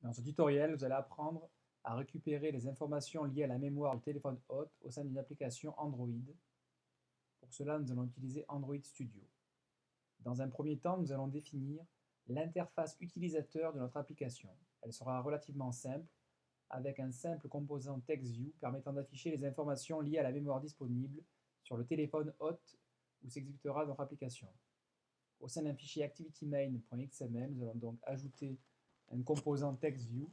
Dans ce tutoriel, vous allez apprendre à récupérer les informations liées à la mémoire du téléphone hôte au sein d'une application Android. Pour cela, nous allons utiliser Android Studio. Dans un premier temps, nous allons définir l'interface utilisateur de notre application. Elle sera relativement simple, avec un simple composant TextView permettant d'afficher les informations liées à la mémoire disponible sur le téléphone hôte où s'exécutera notre application. Au sein d'un fichier activitymain.xml, nous allons donc ajouter un composant TextView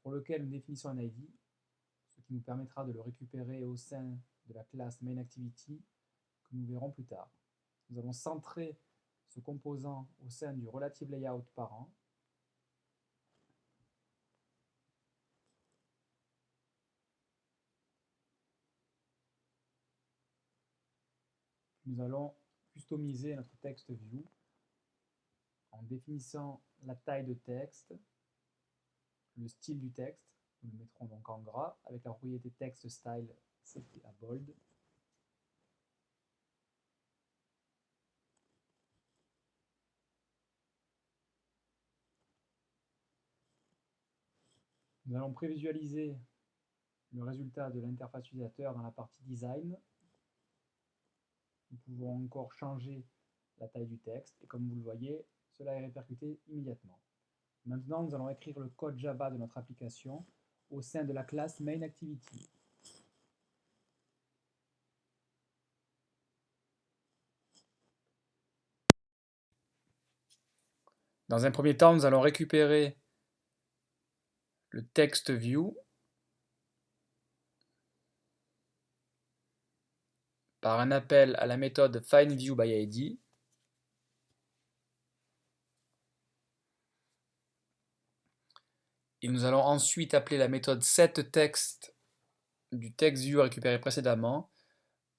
pour lequel nous définissons un ID, ce qui nous permettra de le récupérer au sein de la classe MainActivity que nous verrons plus tard. Nous allons centrer ce composant au sein du relative layout parent. Nous allons customiser notre text view en définissant la taille de texte, le style du texte, nous le mettrons donc en gras avec la propriété text style set à bold. Nous allons prévisualiser le résultat de l'interface utilisateur dans la partie design. Nous pouvons encore changer la taille du texte et comme vous le voyez, cela est répercuté immédiatement. Maintenant, nous allons écrire le code Java de notre application au sein de la classe MainActivity. Dans un premier temps, nous allons récupérer le text view par un appel à la méthode findViewById. Et nous allons ensuite appeler la méthode setText du TextView récupéré précédemment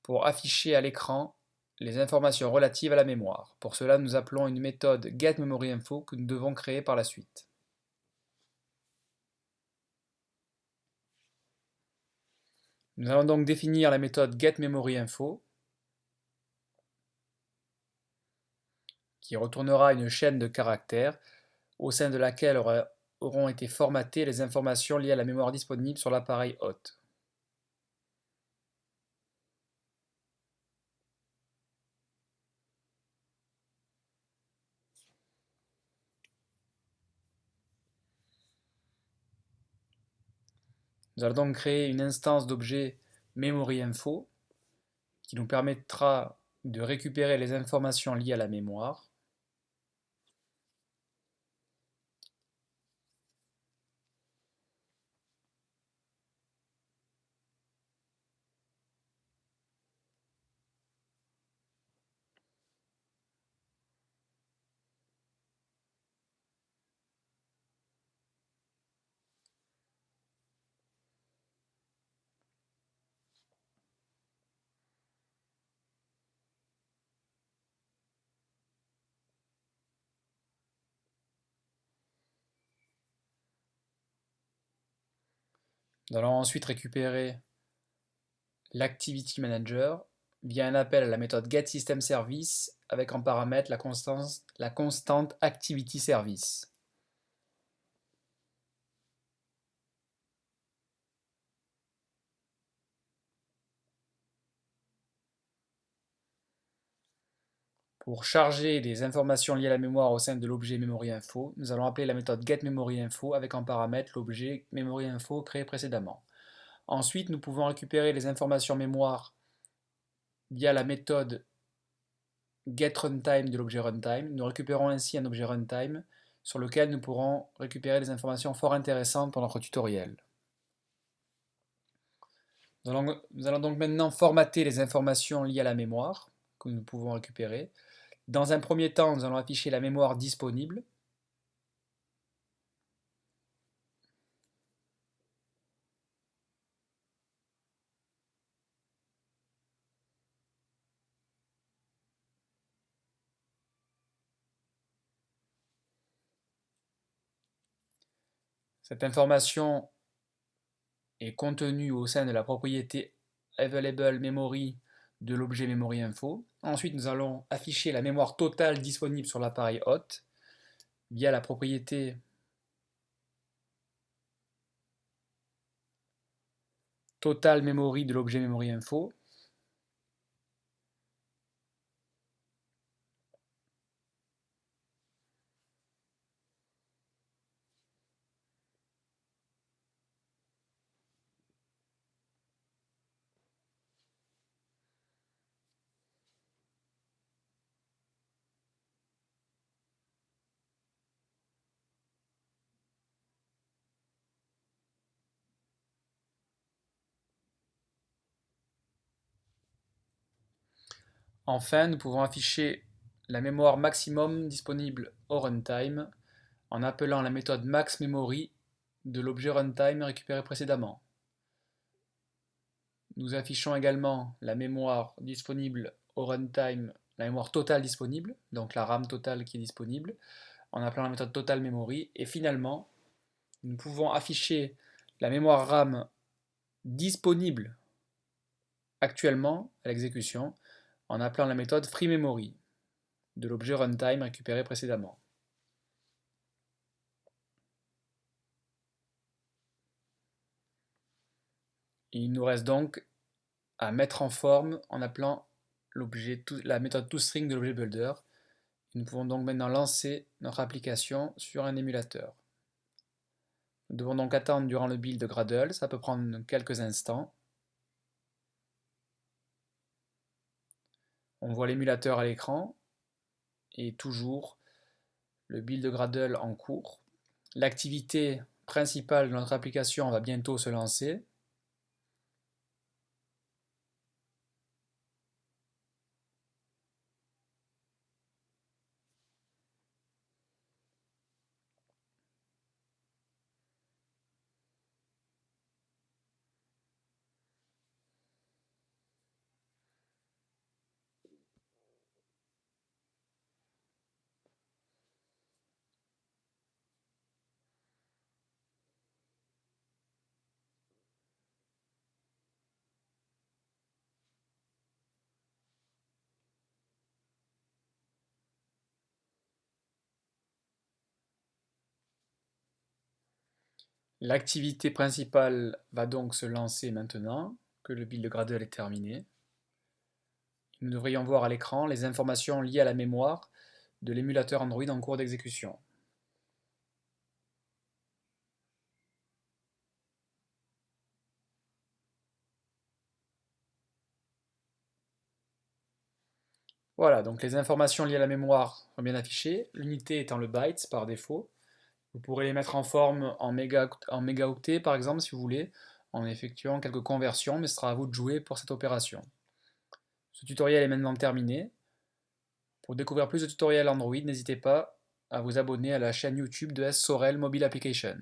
pour afficher à l'écran les informations relatives à la mémoire. Pour cela, nous appelons une méthode getMemoryInfo que nous devons créer par la suite. Nous allons donc définir la méthode getMemoryInfo qui retournera une chaîne de caractères au sein de laquelle auront été formatées les informations liées à la mémoire disponible sur l'appareil hôte. Nous allons donc créer une instance d'objet MemoryInfo qui nous permettra de récupérer les informations liées à la mémoire. Nous allons ensuite récupérer l'Activity Manager via un appel à la méthode getSystemService avec en paramètre la constante ActivityService. Pour charger les informations liées à la mémoire au sein de l'objet MemoryInfo, nous allons appeler la méthode getMemoryInfo avec en paramètre l'objet MemoryInfo créé précédemment. Ensuite, nous pouvons récupérer les informations mémoire via la méthode getRuntime de l'objet runtime. Nous récupérons ainsi un objet runtime sur lequel nous pourrons récupérer des informations fort intéressantes pour notre tutoriel. Nous allons donc maintenant formater les informations liées à la mémoire que nous pouvons récupérer. Dans un premier temps, nous allons afficher la mémoire disponible. Cette information est contenue au sein de la propriété Available Memory de l'objet MemoryInfo. Ensuite, nous allons afficher la mémoire totale disponible sur l'appareil hôte via la propriété total memory de l'objet memory info. Enfin, nous pouvons afficher la mémoire maximum disponible au runtime en appelant la méthode maxMemory de l'objet runtime récupéré précédemment. Nous affichons également la mémoire disponible au runtime, la mémoire totale disponible, donc la RAM totale qui est disponible, en appelant la méthode totalMemory. Et finalement, nous pouvons afficher la mémoire RAM disponible actuellement à l'exécution en appelant la méthode freeMemory de l'objet runtime récupéré précédemment. Il nous reste donc à mettre en forme en appelant la méthode toString de l'objet builder. Nous pouvons donc maintenant lancer notre application sur un émulateur. Nous devons donc attendre durant le build de Gradle, ça peut prendre quelques instants. On voit l'émulateur à l'écran et toujours le build de Gradle en cours. L'activité principale de notre application va bientôt se lancer. L'activité principale va donc se lancer maintenant que le build de Gradle est terminé. Nous devrions voir à l'écran les informations liées à la mémoire de l'émulateur Android en cours d'exécution. Voilà, donc les informations liées à la mémoire sont bien affichées, l'unité étant le bytes par défaut. Vous pourrez les mettre en forme en mégaoctets par exemple si vous voulez, en effectuant quelques conversions, mais ce sera à vous de jouer pour cette opération. Ce tutoriel est maintenant terminé. Pour découvrir plus de tutoriels Android, n'hésitez pas à vous abonner à la chaîne YouTube de S Sorel Mobile Application.